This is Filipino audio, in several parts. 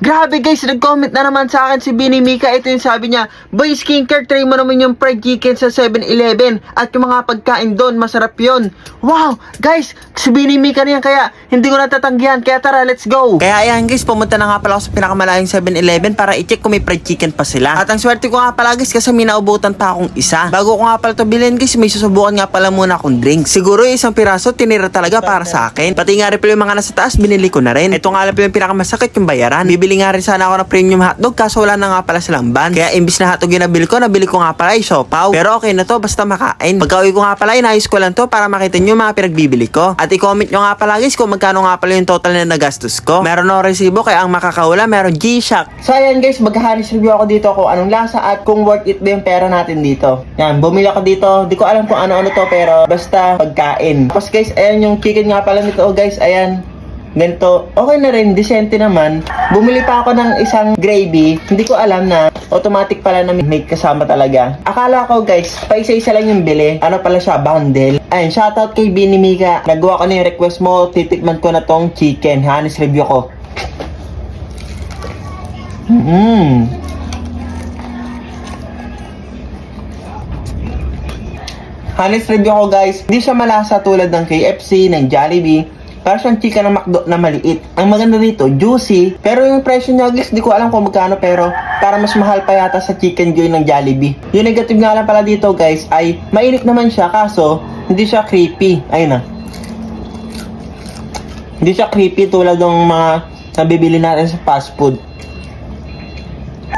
Grabe guys, nag-comment na naman sa akin si Bini Mika. Ito yung sabi niya, boy skincare, try mo naman yung fried chicken sa 7-Eleven at yung mga pagkain doon, masarap yun. Wow, guys, si Bini Mika na yan, kaya hindi ko natatanggihan. Kaya tara, let's go. Kaya ayan guys, pumunta na nga pala ako sa pinakamalayong 7-Eleven para i-check kung may fried chicken pa sila. At ang swerte ko nga pala guys, kasi may naubutan pa akong isa. Bago ko nga pala ito bilhin guys, may susubukan nga pala muna akong drink. Siguro yung isang piraso, tinira talaga para sa akin. Pati nga rin pala yung mga nasa taas, binili ko na rin. Ito nga lang pala yung pinakamasakit, yung bayaran. Bibili nga rin sana ako ng premium hotdog, kaso wala na nga pala silang ban. Kaya imbis na hotdog yung nabili ko nga pala yung siopaw. Pero okay na to, basta makain. Pagka-uwi ko nga pala, inayos ko lang to para makita nyo yung mga pinagbibili ko. At i-comment nyo nga pala guys kung magkano nga pala yung total na nagastos ko. Meron ako resibo, kaya ang makakawala, meron G-Shock. So ayan guys, maghahanis review ako dito kung anong lasa at kung worth it ba yung pera natin dito. Yan, bumili ako dito. Di ko alam kung ano-ano to, pero basta pagkain. Tapos guys, ayan yung chicken nga pala nito. Oh guys, ayan. Ganito, okay na rin, decente naman. Bumili pa ako ng isang gravy. Hindi ko alam na automatic pala na may kasama talaga. Akala ko guys, pa isa-isa lang yung bili. Ano pala siya, bundle. Ayun, shoutout kay Bini Mika. Nagawa ko na yung request mo, titikman ko na tong chicken. Hanis review ko. Hanis review ko guys. Hindi siya malasa tulad ng KFC, ng Jollibee. Para siyang chicken ng McDo na maliit. Ang maganda dito, juicy. Pero yung presyo niya guys, di ko alam kung magkano, pero para mas mahal pa yata sa Chicken Joy ng Jollibee. Yung negative nga lang pala dito guys, ay mainit naman siya, kaso hindi siya creepy. Ayun na. Hindi siya creepy tulad ng mga nabibili natin sa fast food.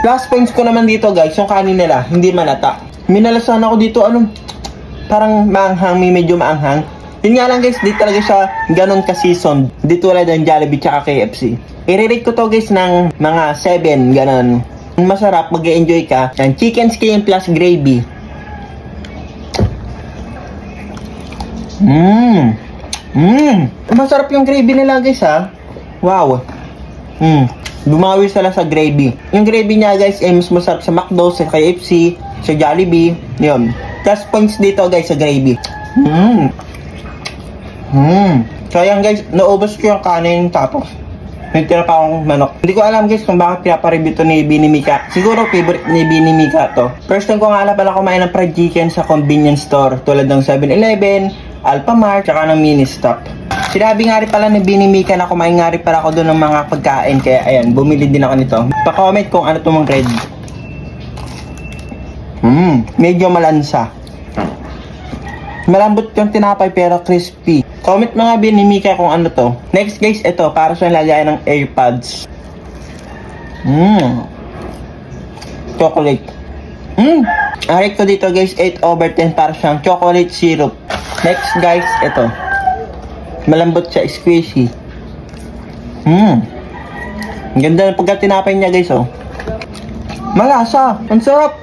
Plus points ko naman dito guys, yung kanin nila, hindi malata. Minalasan ako dito, parang maanghang, may medyo maanghang. Yun nga lang guys, di talaga siya ganun ka-seasoned. Di tulad ng Jollibee tsaka KFC. I-rate ko to guys ng mga 7, ganun. Masarap, mag-e-enjoy ka. Yan, chicken skin plus gravy. Masarap yung gravy nila guys ha. Wow. Bumawi sila sa gravy. Yung gravy niya guys ay mas masarap sa McDo, sa KFC, sa Jollibee. Yun. Plus points dito guys sa gravy. So ayan guys, naubos ko yung kanin tapos nagtira pa akong manok. Hindi ko alam guys kung bakit pinapareview to ni Bini Mika. Siguro favorite ni Bini Mika to. First time ko nga pala kumain ng fried chicken sa convenience store tulad ng 7-Eleven, Alphamart, tsaka ng Ministop. Sinabi nga rin pala ni Bini Mika na kumain nga rin pala ako doon ng mga pagkain. Kaya ayan, bumili din ako nito. Pa-comment kung ano itong red. Medyo malansa. Malambot yung tinapay pero crispy. Comment mga Bini Mika kung ano to. Next guys, ito para siyang lagayan ng AirPods. Chocolate. Rate ko dito guys 8/10 para siyang chocolate syrup. Next guys, ito. Malambot siya, squishy. Ang ganda ng pagkatinapay niya guys oh. Malasa, ang sarap.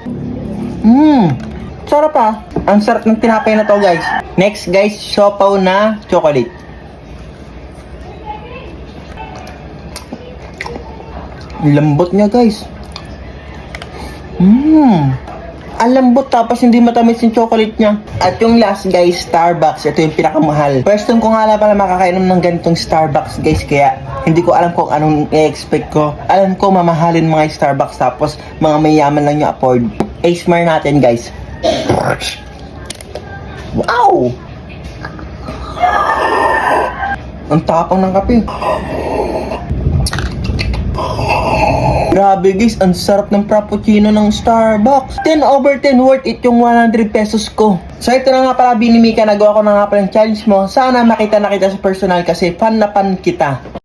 Sarap ah. Ang sarap ng tinapay na to guys. Next guys, siopaw na chocolate. Lambot niya guys. Ang lambot tapos hindi matamis yung chocolate niya. At yung last guys, Starbucks. Ito yung pinakamahal. First time ko nga pala makakainom ng ganitong Starbucks guys. Kaya hindi ko alam kung anong i-expect ko. Alam ko mamahalin mga Starbucks tapos mga mayaman lang yung afford. ASMR natin guys. Wow! Ang tapang ng kape. Grabe guys, ang sarap ng frappuccino ng Starbucks. 10/10 worth it yung 100 pesos ko. So ito na nga pala Bini Mika, nagawa ko na nga pala yung challenge mo. Sana makita na kita sa personal kasi fan na fan kita.